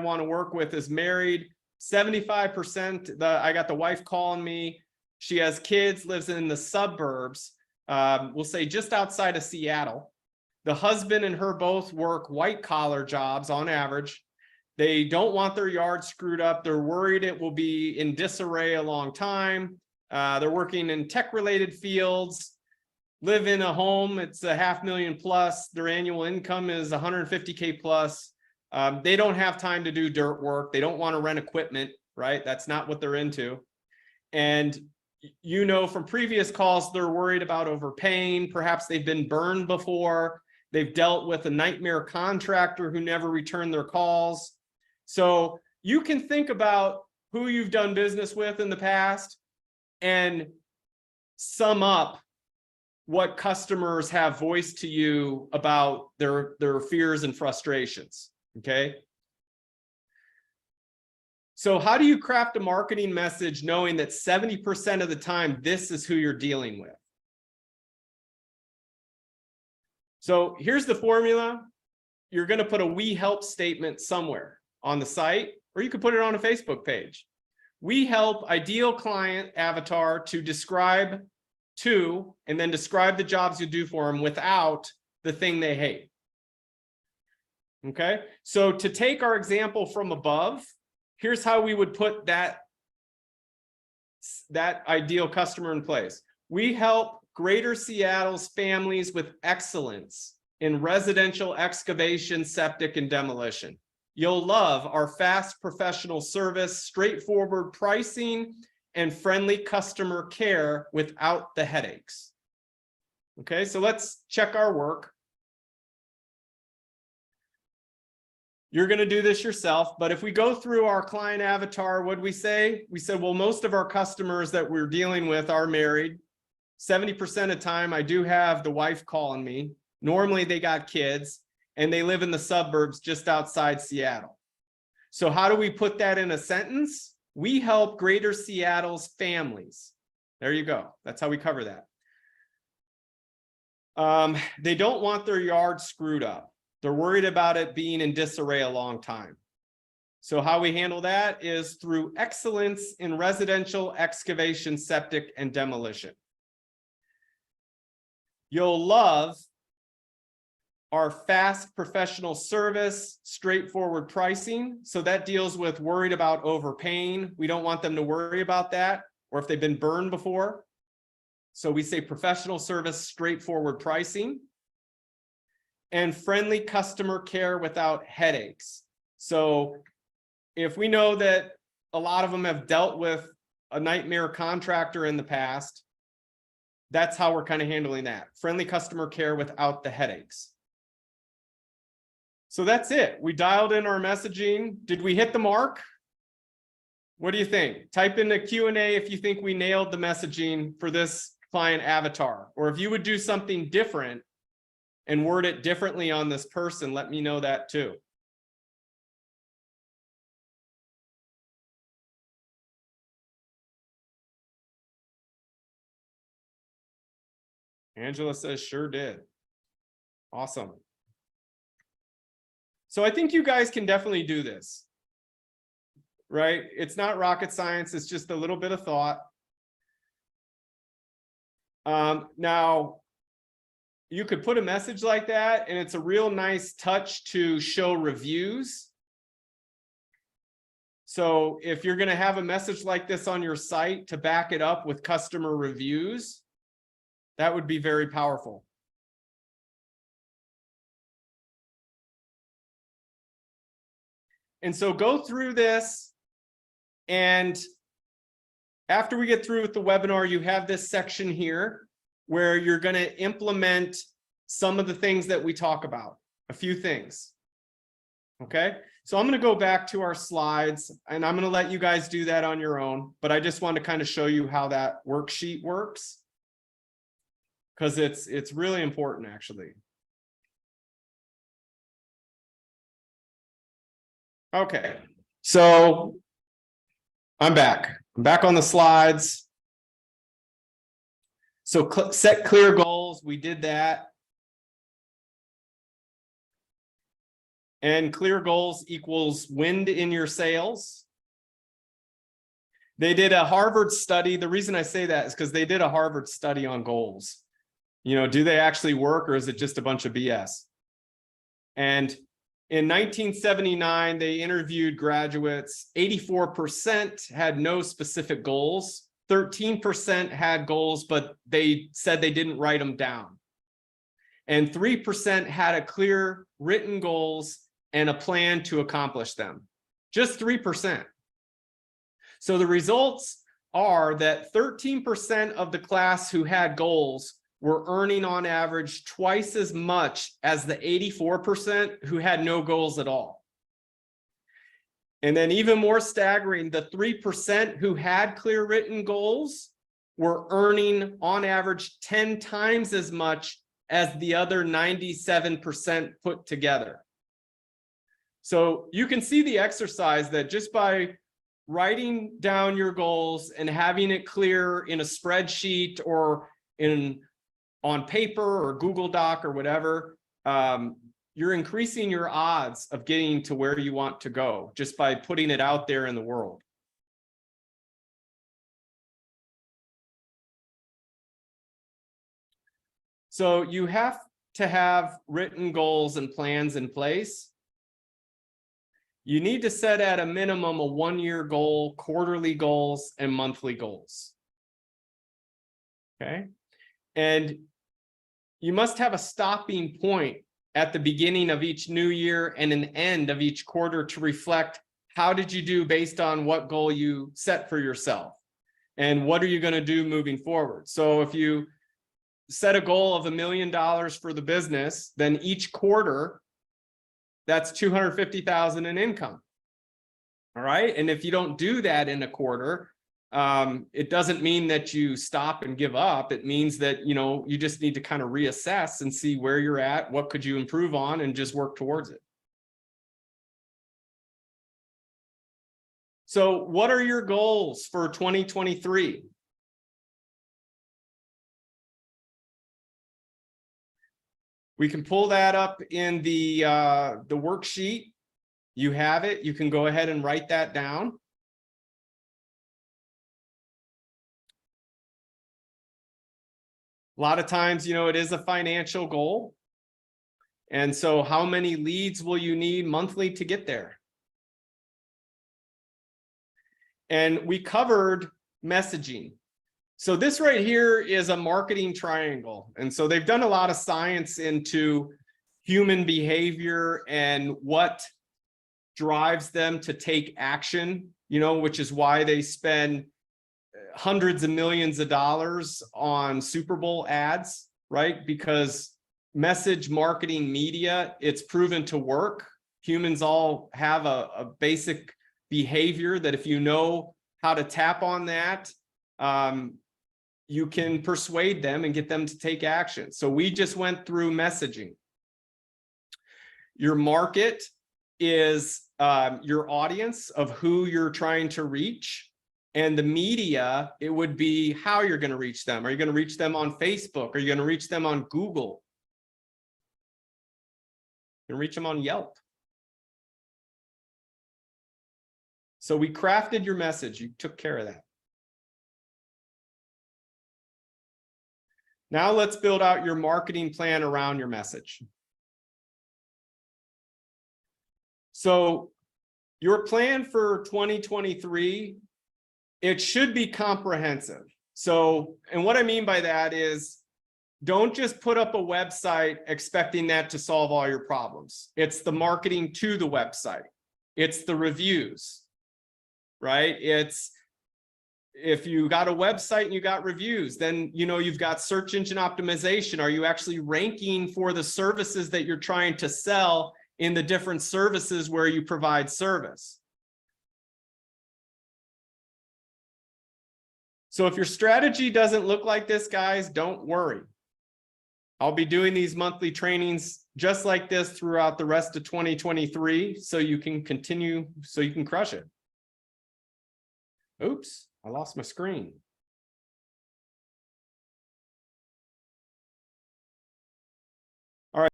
want to work with is married. 75%, I got the wife calling me. She has kids, lives in the suburbs, we'll say just outside of Seattle. The husband and her both work white collar jobs on average. They don't want their yard screwed up. They're worried it will be in disarray a long time. They're working in tech related fields, live in a home. It's a $500,000 plus. Their annual income is 150K plus. They don't have time to do dirt work. They don't want to rent equipment, right? That's not what they're into. And you know, from previous calls, they're worried about overpaying. Perhaps they've been burned before. They've dealt with a nightmare contractor who never returned their calls. So you can think about who you've done business with in the past and sum up what customers have voiced to you about their fears and frustrations, okay? So how do you craft a marketing message knowing that 70% of the time, this is who you're dealing with? So here's the formula. You're going to put a "we help" statement somewhere on the site, or you could put it on a Facebook page. We help ideal client avatar to describe to, and then describe the jobs you do for them without the thing they hate. Okay, so to take our example from above, here's how we would put that ideal customer in place. We help Greater Seattle's families with excellence in residential excavation, septic, and demolition. You'll love our fast professional service, straightforward pricing, and friendly customer care without the headaches. Okay, so let's check our work. You're going to do this yourself, but if we go through our client avatar, what did we say? We said, well, most of our customers that we're dealing with are married. 70% of the time, I do have the wife calling me. Normally, they got kids, and they live in the suburbs just outside Seattle. So how do we put that in a sentence? We help Greater Seattle's families. There you go. That's how we cover that. They don't want their yard screwed up. They're worried about it being in disarray a long time. So how we handle that is through excellence in residential excavation, septic, and demolition. You'll love our fast professional service, straightforward pricing. So that deals with worried about overpaying. We don't want them to worry about that, or if they've been burned before. So we say professional service, straightforward pricing, and friendly customer care without headaches. So if we know that a lot of them have dealt with a nightmare contractor in the past, that's how we're kind of handling that. Friendly customer care without the headaches. So that's it. We dialed in our messaging. Did we hit the mark? What do you think? Type in the Q&A if you think we nailed the messaging for this client avatar, or if you would do something different and word it differently on this person, let me know that too. Angela says, sure did. Awesome. So I think you guys can definitely do this, right? It's not rocket science. It's just a little bit of thought. Now, you could put a message like that, and it's a real nice touch to show reviews. So if you're going to have a message like this on your site to back it up with customer reviews, that would be very powerful. And so go through this, and after we get through with the webinar, you have this section here where you're going to implement some of the things that we talk about, a few things. Okay, so I'm going to go back to our slides, and I'm going to let you guys do that on your own, but I just want to kind of show you how that worksheet works, because it's really important, actually. Okay, so I'm back. I'm back on the slides. So set clear goals. We did that. And clear goals equals wind in your sails. They did a Harvard study. The reason I say that is because they did a Harvard study on goals. You know, do they actually work, or is it just a bunch of BS? And in 1979, they interviewed graduates. 84% had no specific goals. 13% had goals, but they said they didn't write them down. And 3% had a clear written goals and a plan to accomplish them. Just 3%. So the results are that 13% of the class who had goals were earning on average twice as much as the 84% who had no goals at all. And then even more staggering, the 3% who had clear written goals were earning on average 10 times as much as the other 97% put together. So you can see the exercise that just by writing down your goals and having it clear in a spreadsheet or on paper or Google Doc or whatever, you're increasing your odds of getting to where you want to go just by putting it out there in the world. So you have to have written goals and plans in place. You need to set at a minimum a 1-year goal, quarterly goals, and monthly goals. Okay. And you must have a stopping point at the beginning of each new year and an end of each quarter to reflect how did you do based on what goal you set for yourself and what are you going to do moving forward. So if you set a goal of $1 million for the business, then each quarter, that's $250,000 in income. All right. And if you don't do that in a quarter, it doesn't mean that you stop and give up. It means that, you just need to kind of reassess and see where you're at, what could you improve on, and just work towards it. So what are your goals for 2023? We can pull that up in the worksheet. You have it. You can go ahead and write that down. A lot of times, it is a financial goal. And so how many leads will you need monthly to get there? And we covered messaging. So this right here is a marketing triangle. And so they've done a lot of science into human behavior and what drives them to take action, which is why they spend hundreds of millions of dollars on Super Bowl ads, right? Because message marketing media, it's proven to work. Humans all have a basic behavior that if you know how to tap on that, you can persuade them and get them to take action. So we just went through messaging. Your market is your audience of who you're trying to reach. And the media, it would be how you're going to reach them. Are you going to reach them on Facebook? Are you going to reach them on Google? You can reach them on Yelp. So we crafted your message. You took care of that. Now let's build out your marketing plan around your message. So your plan for 2023, it should be comprehensive. So, and what I mean by that is, don't just put up a website expecting that to solve all your problems. It's the marketing to the website. It's the reviews, right? It's if you got a website and you got reviews, then you've got search engine optimization. Are you actually ranking for the services that you're trying to sell in the different services where you provide service? So if your strategy doesn't look like this, guys, don't worry. I'll be doing these monthly trainings just like this throughout the rest of 2023 so you can continue, so you can crush it. Oops, I lost my screen.